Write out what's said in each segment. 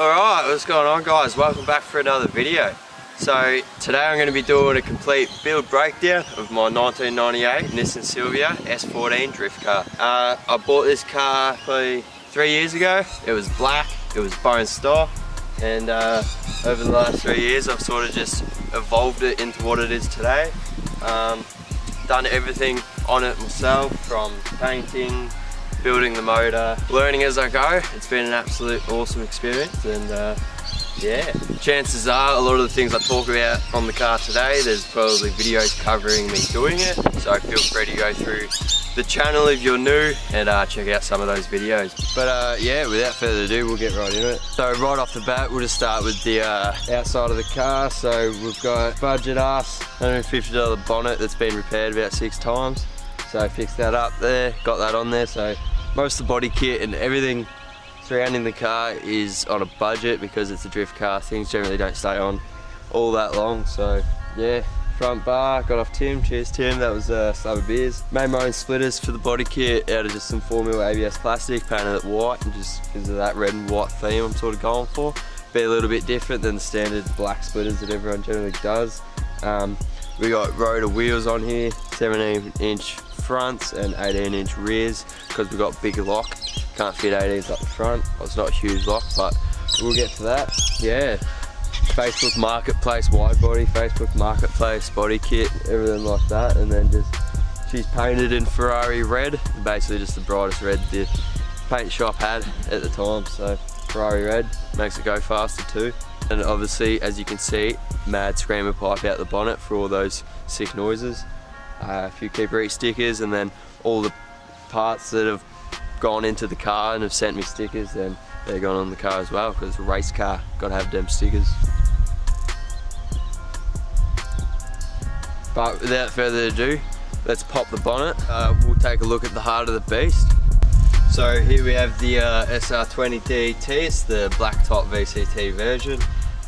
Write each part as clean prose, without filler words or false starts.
Alright, what's going on guys? Welcome back for another video. So today I'm going to be doing a complete build breakdown of my 1998 Nissan Silvia S14 drift car. I bought this car probably 3 years ago. It was black, it was bone stock, and over the last 3 years I've sort of just evolved it into what it is today. Done everything on it myself, from painting, building the motor, learning as I go. It's been an absolute awesome experience, and yeah, chances are a lot of the things I talk about on the car today, there's probably videos covering me doing it, so feel free to go through the channel if you're new and check out some of those videos. But yeah, without further ado, we'll get right into it. So right off the bat, we'll just start with the outside of the car. So we've got budget ass $150 bonnet that's been repaired about 6 times. So I fixed that up there, got that on there. So most of the body kit and everything surrounding the car is on a budget because it's a drift car. Things generally don't stay on all that long. So yeah, front bar got off Tim. Cheers Tim, that was a slab of beers. Made my own splitters for the body kit out of just some 4mm ABS plastic, painted it white, and just because of that red and white theme I'm sort of going for. Be a little bit different than the standard black splitters that everyone generally does. We got rotor wheels on here, 17-inch fronts and 18-inch rears, because we got bigger lock. Can't fit 18s up the front. Well, it's not a huge lock, but we'll get to that. Yeah, Facebook Marketplace wide body, Facebook Marketplace body kit, everything like that. And then just, she's painted in Ferrari red, basically just the brightest red the paint shop had at the time. So Ferrari red makes it go faster too. And obviously, as you can see, mad screamer pipe out the bonnet for all those sick noises. A few Keeper Eat stickers, and then all the parts that have gone into the car and have sent me stickers, then they're gone on the car as well, because it's a race car, gotta have them stickers. But without further ado, let's pop the bonnet. We'll take a look at the heart of the beast. So here we have the SR20DET, it's the black top VCT version.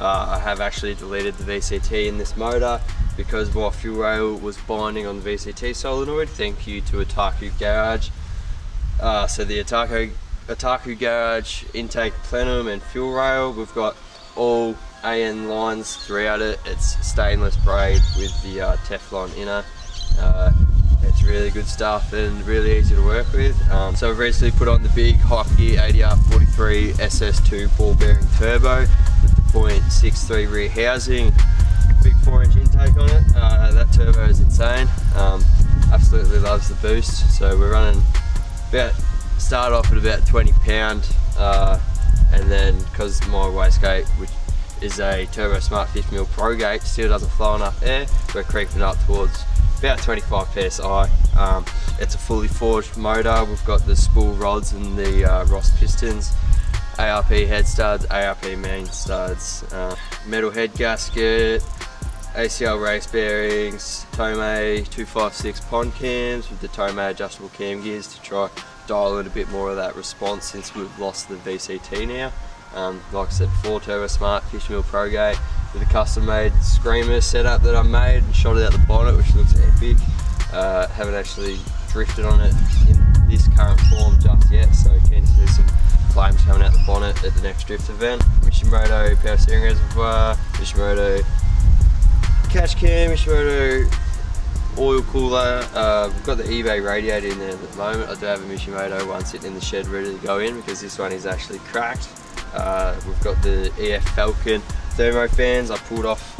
I have actually deleted the VCT in this motor because my fuel rail was binding on the VCT solenoid. Thank you to Otaku Garage. So the Otaku Garage intake plenum and fuel rail, we've got all AN lines throughout it. It's stainless braid with the Teflon inner. It's really good stuff and really easy to work with. So I've recently put on the big Hockey ADR43 SS2 ball bearing turbo with the .63 rear housing, big 4-inch intake on it. That turbo is insane. Absolutely loves the boost. So we're running start off at about 20 pound, and then because my wastegate, which is a Turbo Smart 50mm Pro gate, still doesn't flow enough air, we're creeping up towards about 25 psi. It's a fully forged motor. We've got the spool rods and the Ross pistons, ARP head studs, ARP main studs, metal head gasket, ACL race bearings, Tomei 256 pond cams with the Tomei adjustable cam gears to try dial in a bit more of that response since we've lost the VCT now. Like I said before, Turbo Smart 50mm Pro gate with a custom made screamer setup that I made and shot it out the bonnet, which looks epic. Haven't actually drifted on it in this current form just yet, so keen to see some flames coming out the bonnet at the next drift event. Mishimoto power steering reservoir, Mishimoto catch cam, Mishimoto oil cooler. We've got the eBay radiator in there at the moment. I do have a Mishimoto one sitting in the shed ready to go in because this one is actually cracked. We've got the EF Falcon thermo fans I pulled off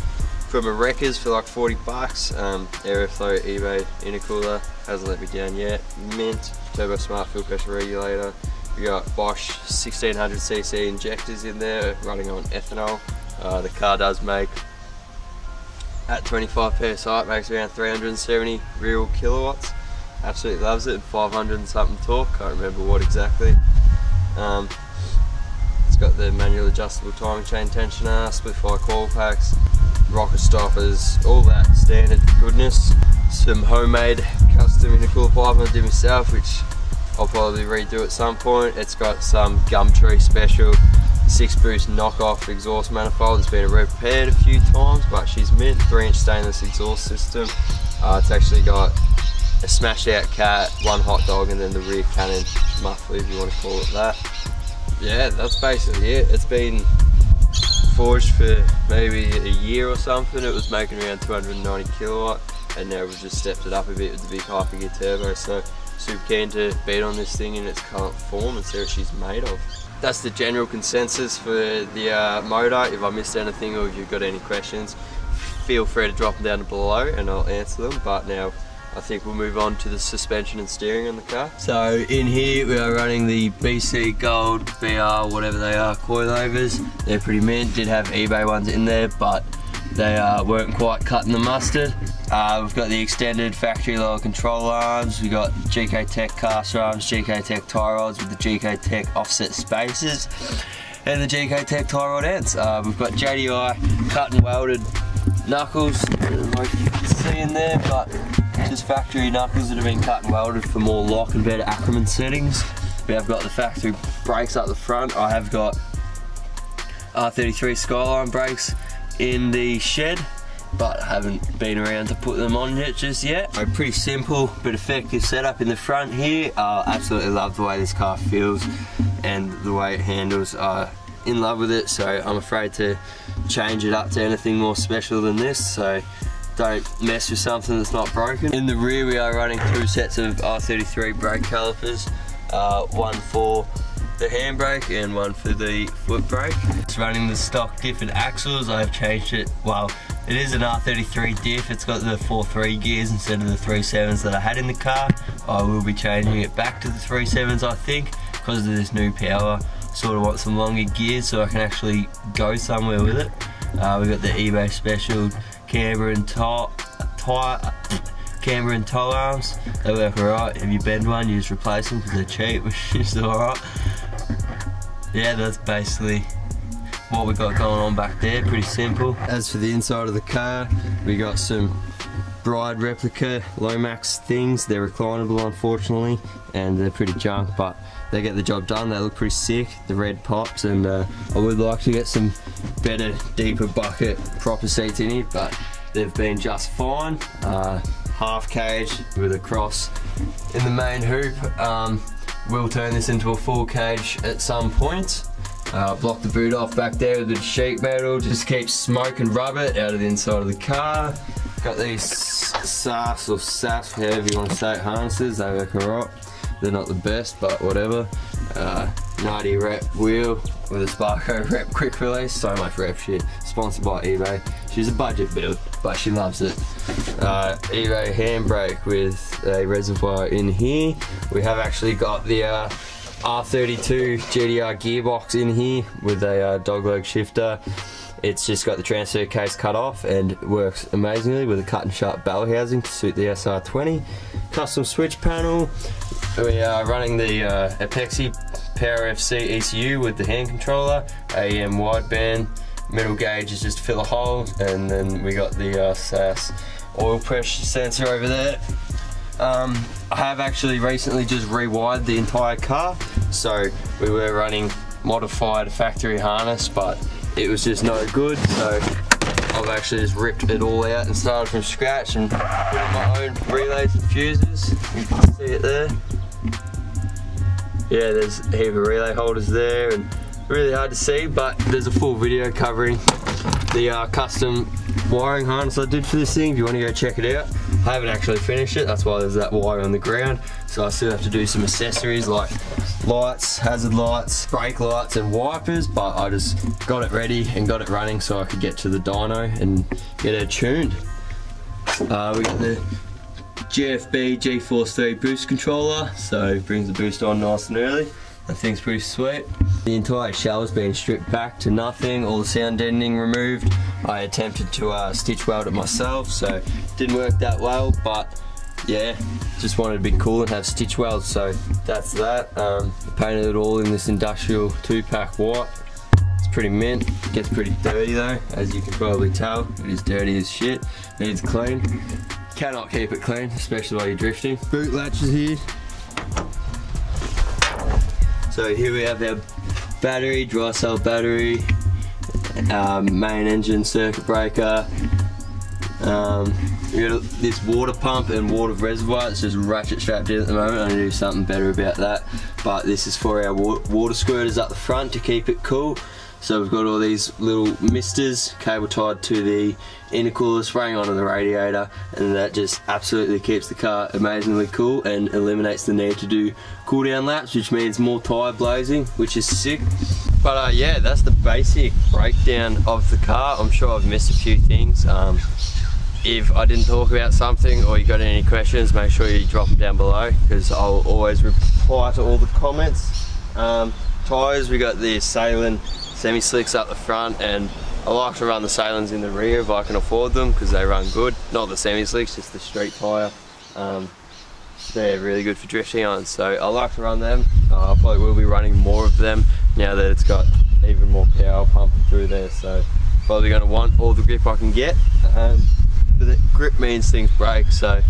from a Wreckers for like 40 bucks. Aeroflow eBay intercooler, hasn't let me down yet. Mint Turbo Smart fuel pressure regulator. We got Bosch 1600cc injectors in there running on ethanol. The car does make, at 25 psi, it makes around 370 real kilowatts. Absolutely loves it, and 500 and something torque, can't remember what exactly. It's got the manual adjustable timing chain tensioner, split fire coil packs, rocker stoppers, all that standard goodness. Some homemade custom intercooler piping I did myself, which I'll probably redo at some point. It's got some Gumtree special 6-boost knockoff exhaust manifold. It's been repaired a few times, but she's mint. 3-inch stainless exhaust system. It's actually got a smashed out cat, one hot dog, and then the rear cannon muffler, if you want to call it that. Yeah, that's basically it. It's been forged for maybe a year or something. It was making around 290 kilowatt, and now we've just stepped it up a bit with the big hypergear turbo. So super keen to beat on this thing in its current form and see what she's made of. That's the general consensus for the motor. If I missed anything or if you've got any questions, feel free to drop them down below and I'll answer them. But now I think we'll move on to the suspension and steering on the car. So in here we are running the BC Gold BR, whatever they are, coilovers. They're pretty mint. Did have eBay ones in there, but they weren't quite cutting the mustard. We've got the extended factory lower control arms. We've got GK Tech caster arms, GK Tech tie rods with the GK Tech offset spacers, and the GK Tech tie rod ends. We've got JDI cut and welded knuckles, like you can see in there, but just factory knuckles that have been cut and welded for more lock and better Ackerman settings. We have got the factory brakes up the front. I have got R33 Skyline brakes in the shed, but haven't been around to put them on yet just yet. A pretty simple but effective setup in the front here. Absolutely love the way this car feels and the way it handles. In love with it, so I'm afraid to change it up to anything more special than this, so don't mess with something that's not broken. In the rear we are running 2 sets of R33 brake calipers, one for the handbrake and one for the foot brake. It's running the stock diff and axles. I've changed it, well, it is an R33 diff. It's got the 4.3 gears instead of the 3.7s that I had in the car. I will be changing it back to the 3.7s, I think, because of this new power. Sort of want some longer gears so I can actually go somewhere with it. We've got the eBay special camber and toe arms. They work alright. If you bend one, you just replace them because they're cheap, which is alright. Yeah, that's basically what we got going on back there. Pretty simple. As for the inside of the car, we got some Bride replica Lomax things. They're reclinable, unfortunately, and they're pretty junk, but they get the job done. They look pretty sick, the red pops, and I would like to get some better, deeper bucket proper seats in here, but they've been just fine. Half cage with a cross in the main hoop. We'll turn this into a full cage at some point. Block the boot off back there with the sheet metal, just keep smoke and rubber out of the inside of the car. Got these SAS or SAS, however you want to say it, harnesses. They work alright. They're not the best, but whatever. 90 rep wheel with a Sparko rep quick release. So much rep shit. Sponsored by eBay. She's a budget build, but she loves it. eBay handbrake with a reservoir in here. We have actually got the R32 GDR gearbox in here with a dogleg shifter. It's just got the transfer case cut off and it works amazingly with a cut and sharp bell housing to suit the SR20. Custom switch panel. We are running the Apexi Power FC ECU with the hand controller, AEM wideband, middle gauge is just to fill a hole, and then we got the SAS oil pressure sensor over there. I have actually recently just rewired the entire car, so we were running modified factory harness, but it was just no good, so I've actually just ripped it all out and started from scratch and put in my own relays and fuses. You can see it there. Yeah, there's a heap of relay holders there, and really hard to see, but there's a full video covering the custom wiring harness I did for this thing. If you want to go check it out, I haven't actually finished it, that's why there's that wire on the ground, so I still have to do some accessories like lights, hazard lights, brake lights and wipers, but I just got it ready and got it running so I could get to the dyno and get it tuned. We got the GFB G-Force 3 boost controller, so it brings the boost on nice and early. That thing's pretty sweet. The entire shell has been stripped back to nothing, all the sound deadening removed. I attempted to stitch weld it myself, so didn't work that well, but yeah, just wanted to be cool and have stitch welds, so that's that. Painted it all in this industrial 2-pack white. It's pretty mint. Gets pretty dirty though, as you can probably tell. It is dirty as shit. Needs clean. Cannot keep it clean, especially while you're drifting. Boot latches here. So here we have our battery, dry cell battery, main engine circuit breaker. We got this water pump and water reservoir. It's just ratchet strapped in at the moment. I need to do something better about that. But this is for our water squirters up the front to keep it cool. So we've got all these little misters cable tied to the intercooler, spraying onto the radiator, and that just absolutely keeps the car amazingly cool and eliminates the need to do cool down laps, which means more tyre blazing, which is sick. But yeah, that's the basic breakdown of the car. I'm sure I've missed a few things. If I didn't talk about something or you got any questions, make sure you drop them down below, because I'll always reply to all the comments. Tyres, we got the Salin semi-slicks up the front, and I like to run the Salins in the rear if I can afford them, because they run good. Not the semi-slicks, just the street tyre. They're really good for drifting on, so I like to run them. I probably will be running more of them now that it's got even more power pumping through there, so probably going to want all the grip I can get. But the grip means things break, so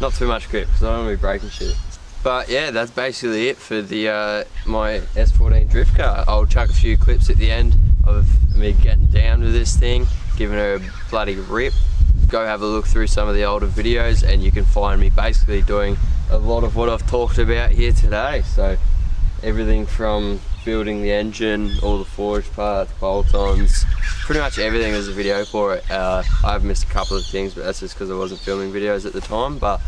not too much grip, because I don't want to be breaking shit. But yeah, that's basically it for the my S14 drift car. I'll chuck a few clips at the end of me getting down with this thing, giving her a bloody rip. Go have a look through some of the older videos and you can find me basically doing a lot of what I've talked about here today. So everything from building the engine, all the forged parts, bolt-ons, pretty much everything is a video for it. I've missed a couple of things, but that's just because I wasn't filming videos at the time. But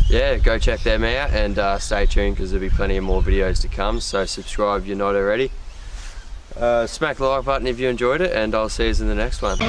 yeah, go check them out and stay tuned, because there'll be plenty of more videos to come. So subscribe if you're not already. Smack the like button if you enjoyed it, and I'll see you in the next one.